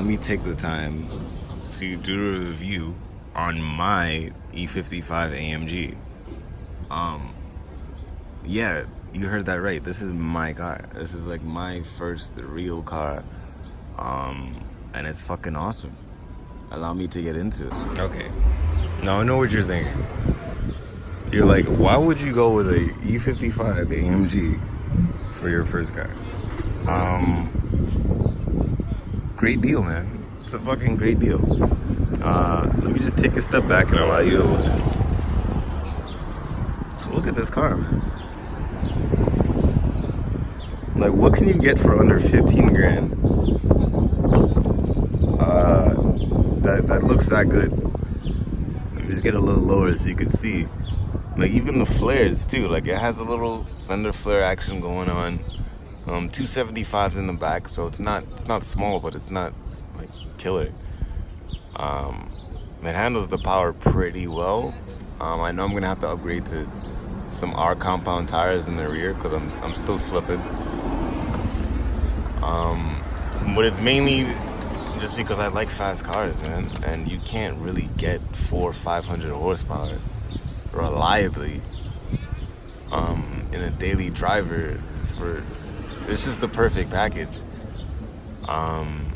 let me take the time to do a review on my E55 AMG. Yeah, you heard that right. This is my car. This is like my first real car. And it's fucking awesome. Allow me to get into it. Okay. Now I know what you're thinking. You're like, why would you go with a E55 AMG for your first car? Great deal, man. It's a fucking great deal. Let me just take a step back and allow you to look at this car, man. Like, what can you get for under 15 grand? That looks that good. Let me just get a little lower so you can see. Like, even the flares too. Like, it has a little fender flare action going on. 275 in the back, so it's not small, but it's not like killer. It handles the power pretty well. I know I'm gonna have to upgrade to some R compound tires in the rear because I'm still slipping. But it's mainly just because I like fast cars, man, and you can't really get 400-500 horsepower reliably in a daily driver. This is the perfect package. And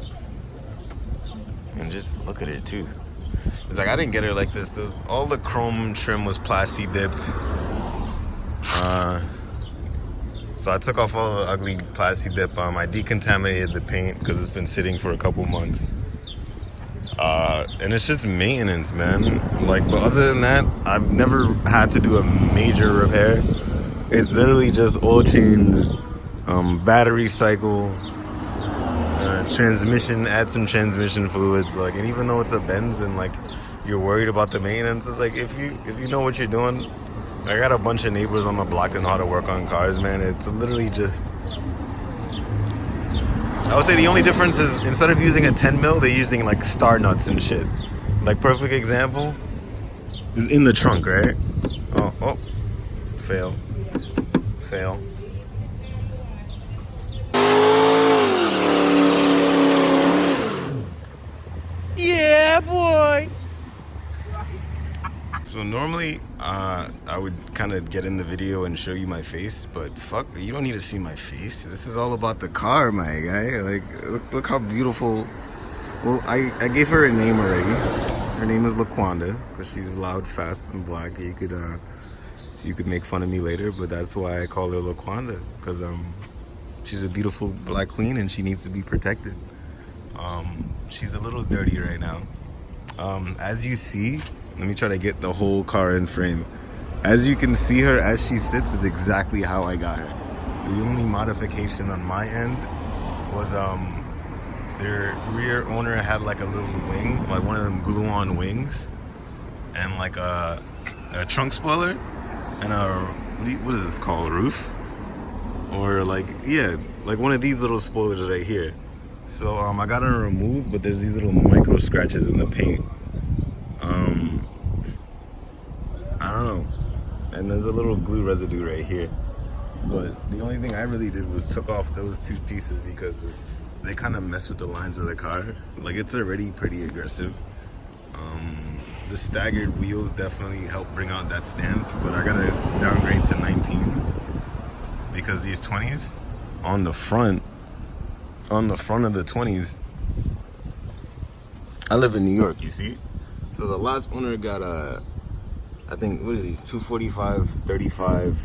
just look at it too. It's like I didn't get it like this. All the chrome trim was plasti dipped. So I took off all the ugly plasti dip. I decontaminated the paint because it's been sitting for a couple months. And it's just maintenance, man. Like, but other than that, I've never had to do a major repair. It's literally just oil change, battery cycle, transmission, add some transmission fluids. Like, and even though it's a Benz and like you're worried about the maintenance, it's like if you know what you're doing. I got a bunch of neighbors on the block that know how to work on cars, man. It's literally just, I would say the only difference is instead of using a 10 mil, they're using like star nuts and shit. Like, perfect example is in the trunk, right? Oh, fail. Yeah, boy. So normally, I would kind of get in the video and show you my face, but fuck, you don't need to see my face. This is all about the car, my guy. Like, look how beautiful. Well, I gave her a name already. Her name is Laquanda because she's loud, fast, and black. You could make fun of me later, but that's why I call her Laquanda, because she's a beautiful black queen and she needs to be protected. She's a little dirty right now. As you see, let me try to get the whole car in frame. As you can see, her as she sits is exactly how I got her. The only modification on my end was their rear owner had like a little wing, like one of them glue-on wings, and like a trunk spoiler, and what is this called, a roof? Or like, yeah, like one of these little spoilers right here. So I got her removed, but there's these little micro scratches in the paint. I don't know. And there's a little glue residue right here. But the only thing I really did was took off those two pieces because they kind of mess with the lines of the car. Like, it's already pretty aggressive. The staggered wheels definitely help bring out that stance, but I gotta downgrade to 19s because these 20s on the front of the 20s, I live in New York, you see? So the last owner got I think, what is these, 245, 35.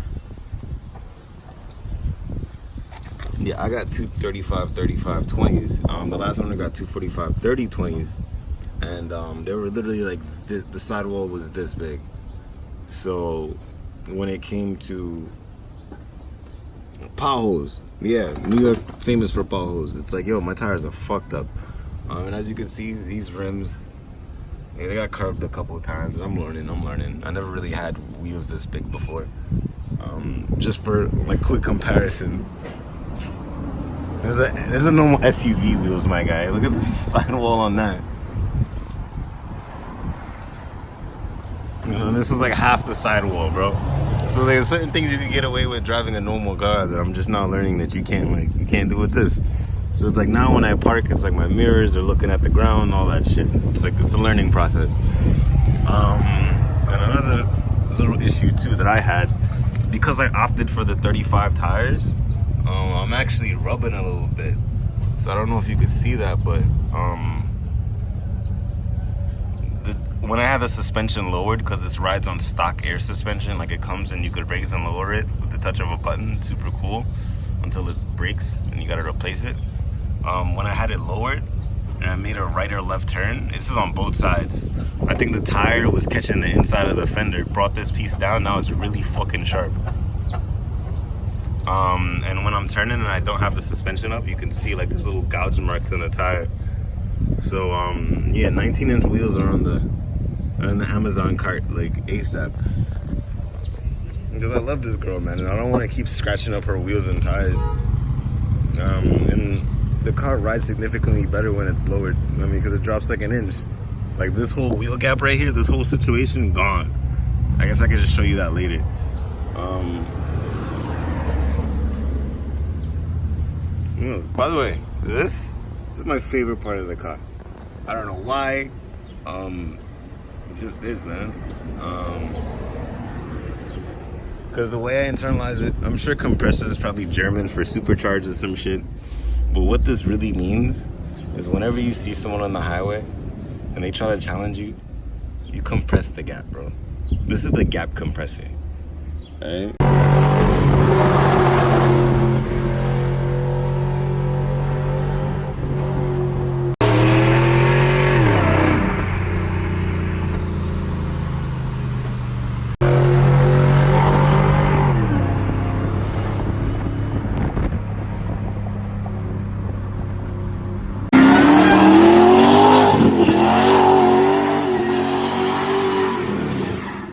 Yeah, I got 235, 35 20s. The last owner got 245, 30 20s. And they were literally like, the sidewall was this big. So when it came to potholes, yeah, New York famous for potholes. It's like, yo, my tires are fucked up. And as you can see, these rims, yeah, they got curved a couple of times. I'm learning. I never really had wheels this big before. Just for like quick comparison, there's a normal SUV wheels, my guy. Look at the sidewall on that. You know, this is like half the sidewall, bro. So there's certain things you can get away with driving a normal car that I'm just now learning that you can't do with this. So it's like now when I park, it's like my mirrors are looking at the ground, all that shit. It's like it's a learning process. And another little issue too that I had, because I opted for the 35 tires, I'm actually rubbing a little bit. So I don't know if you could see that, but when I have the suspension lowered, because this rides on stock air suspension, like it comes and you could raise and lower it with the touch of a button, super cool, until it breaks and you gotta replace it. When I had it lowered and I made a right or left turn, this is on both sides. I think the tire was catching the inside of the fender, brought this piece down, now it's really fucking sharp. And when I'm turning and I don't have the suspension up, you can see like these little gouge marks in the tire. So yeah, 19-inch wheels are on the Amazon cart like ASAP. Because I love this girl, man, and I don't want to keep scratching up her wheels and tires. And the car rides significantly better when it's lowered. I mean, because it drops like an inch. Like this whole wheel gap right here, this whole situation, gone. I guess I could just show you that later. By the way, this is my favorite part of the car. I don't know why. It just is, man. Just because the way I internalize it, I'm sure compressor is probably German for supercharged or some shit. But what this really means is whenever you see someone on the highway and they try to challenge you, you compress the gap, bro. This is the gap compressor. Alright?